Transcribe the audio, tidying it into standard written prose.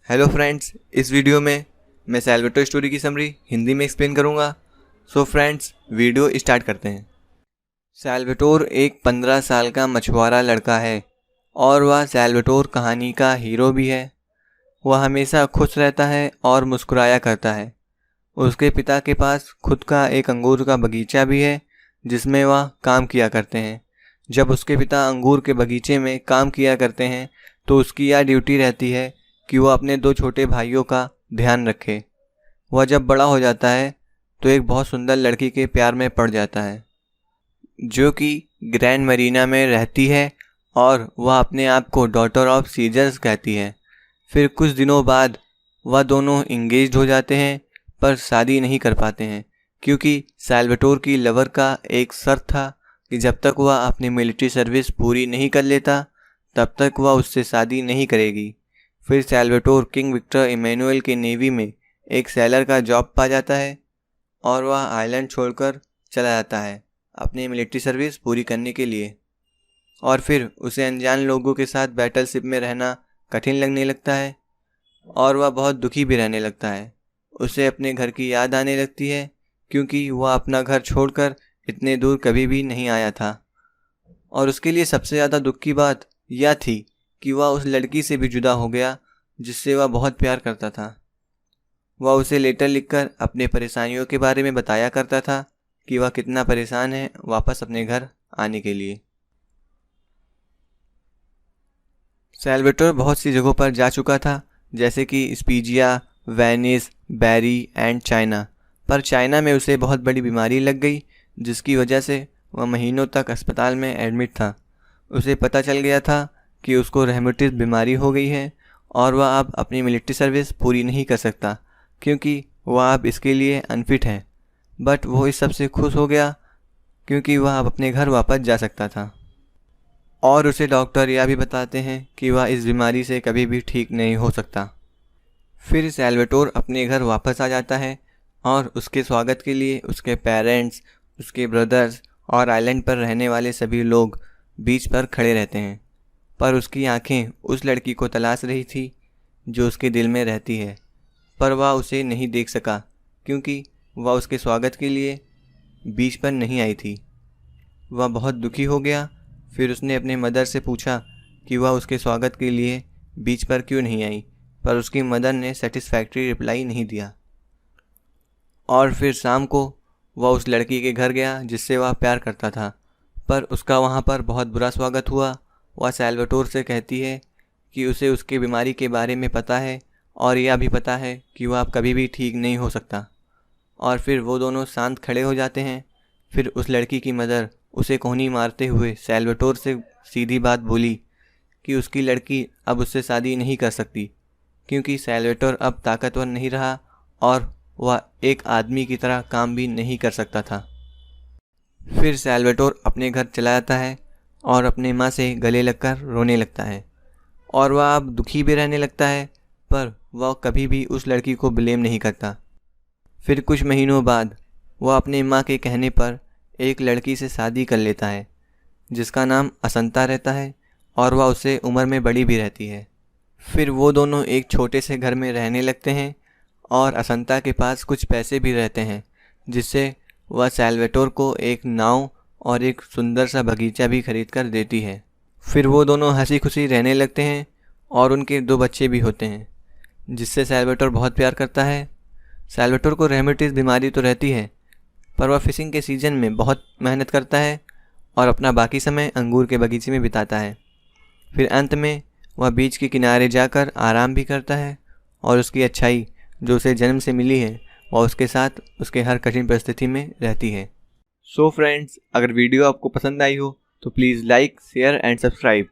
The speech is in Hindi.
हेलो फ्रेंड्स, इस वीडियो में मैं सैल्वाटोर स्टोरी की समरी हिंदी में एक्सप्लेन करूंगा। सो फ्रेंड्स, वीडियो स्टार्ट करते हैं। सैल्वाटोर एक 15 साल का मछुआरा लड़का है और वह सैल्वाटोर कहानी का हीरो भी है। वह हमेशा खुश रहता है और मुस्कुराया करता है। उसके पिता के पास खुद का एक अंगूर का बगीचा भी है जिसमें वह काम किया करते हैं। जब उसके पिता अंगूर के बगीचे में काम किया करते हैं तो उसकी यह ड्यूटी रहती है कि वह अपने 2 छोटे भाइयों का ध्यान रखे। वह जब बड़ा हो जाता है तो एक बहुत सुंदर लड़की के प्यार में पड़ जाता है जो कि ग्रैंड मरीना में रहती है और वह अपने आप को डॉटर ऑफ सीजर्स कहती है। फिर कुछ दिनों बाद वह दोनों इंगेज्ड हो जाते हैं पर शादी नहीं कर पाते हैं क्योंकि सैल्वाटोर की लवर का एक शर्त था कि जब तक वह अपनी मिलिट्री सर्विस पूरी नहीं कर लेता तब तक वह उससे शादी नहीं करेगी। फिर सैल्वाटोर किंग विक्टर इमैनुअल के नेवी में एक सैलर का जॉब पा जाता है और वह आइलैंड छोड़कर चला जाता है अपनी मिलिट्री सर्विस पूरी करने के लिए। और फिर उसे अनजान लोगों के साथ बैटलशिप में रहना कठिन लगने लगता है और वह बहुत दुखी भी रहने लगता है। उसे अपने घर की याद आने लगती है क्योंकि वह अपना घर छोड़कर इतने दूर कभी भी नहीं आया था। और उसके लिए सबसे ज़्यादा दुख की बात यह थी कि वह उस लड़की से भी जुदा हो गया जिससे वह बहुत प्यार करता था। वह उसे लेटर लिखकर अपने परेशानियों के बारे में बताया करता था कि वह कितना परेशान है वापस अपने घर आने के लिए। सैल्वाटोर बहुत सी जगहों पर जा चुका था जैसे कि स्पीजिया, वेनिस, बैरी एंड चाइना। पर चाइना में उसे बहुत बड़ी बीमारी लग गई जिसकी वजह से वह महीनों तक अस्पताल में एडमिट था। उसे पता चल गया था कि उसको रहमटिस बीमारी हो गई है और वह अब अपनी मिलिट्री सर्विस पूरी नहीं कर सकता क्योंकि वह अब इसके लिए अनफिट है। बट वो इस सब से खुश हो गया क्योंकि वह अब अपने घर वापस जा सकता था। और उसे डॉक्टर यह भी बताते हैं कि वह इस बीमारी से कभी भी ठीक नहीं हो सकता। फिर सैल्वाटोर अपने घर वापस आ जाता है और उसके स्वागत के लिए उसके पेरेंट्स, उसके ब्रदर्स और आइलैंड पर रहने वाले सभी लोग बीच पर खड़े रहते हैं। पर उसकी आंखें उस लड़की को तलाश रही थी जो उसके दिल में रहती है, पर वह उसे नहीं देख सका क्योंकि वह उसके स्वागत के लिए बीच पर नहीं आई थी। वह बहुत दुखी हो गया। फिर उसने अपने मदर से पूछा कि वह उसके स्वागत के लिए बीच पर क्यों नहीं आई, पर उसकी मदर ने सेटिस्फैक्ट्री रिप्लाई नहीं दिया। और फिर शाम को वह उस लड़की के घर गया जिससे वह प्यार करता था, पर उसका वहाँ पर बहुत बुरा स्वागत हुआ। वह सैल्वाटोर से कहती है कि उसे उसकी बीमारी के बारे में पता है और यह भी पता है कि वह अब कभी भी ठीक नहीं हो सकता। और फिर वो दोनों शांत खड़े हो जाते हैं। फिर उस लड़की की मदर उसे कोहनी मारते हुए सैल्वाटोर से सीधी बात बोली कि उसकी लड़की अब उससे शादी नहीं कर सकती क्योंकि सैल्वाटोर अब ताकतवर नहीं रहा और वह एक आदमी की तरह काम भी नहीं कर सकता था। फिर सैल्वाटोर अपने घर चला जाता है और अपने माँ से गले लगकर रोने लगता है और वह अब दुखी भी रहने लगता है, पर वह कभी भी उस लड़की को ब्लेम नहीं करता। फिर कुछ महीनों बाद वह अपने माँ के कहने पर एक लड़की से शादी कर लेता है जिसका नाम असंता रहता है और वह उससे उम्र में बड़ी भी रहती है। फिर वो दोनों एक छोटे से घर में रहने लगते हैं और असंता के पास कुछ पैसे भी रहते हैं जिससे वह सैल्वाटोर को एक नाव और एक सुंदर सा बगीचा भी खरीद कर देती है। फिर वो दोनों हंसी खुशी रहने लगते हैं और उनके 2 बच्चे भी होते हैं जिससे सैल्वाटोर बहुत प्यार करता है। सैल्वाटोर को रहमटिस बीमारी तो रहती है पर वह फिशिंग के सीज़न में बहुत मेहनत करता है और अपना बाकी समय अंगूर के बगीचे में बिताता है। फिर अंत में वह बीच के किनारे जाकर आराम भी करता है और उसकी अच्छाई जो उसे जन्म से मिली है वह उसके साथ उसके हर कठिन परिस्थिति में रहती है। सो फ्रेंड्स, अगर वीडियो आपको पसंद आई हो तो please like, share and subscribe.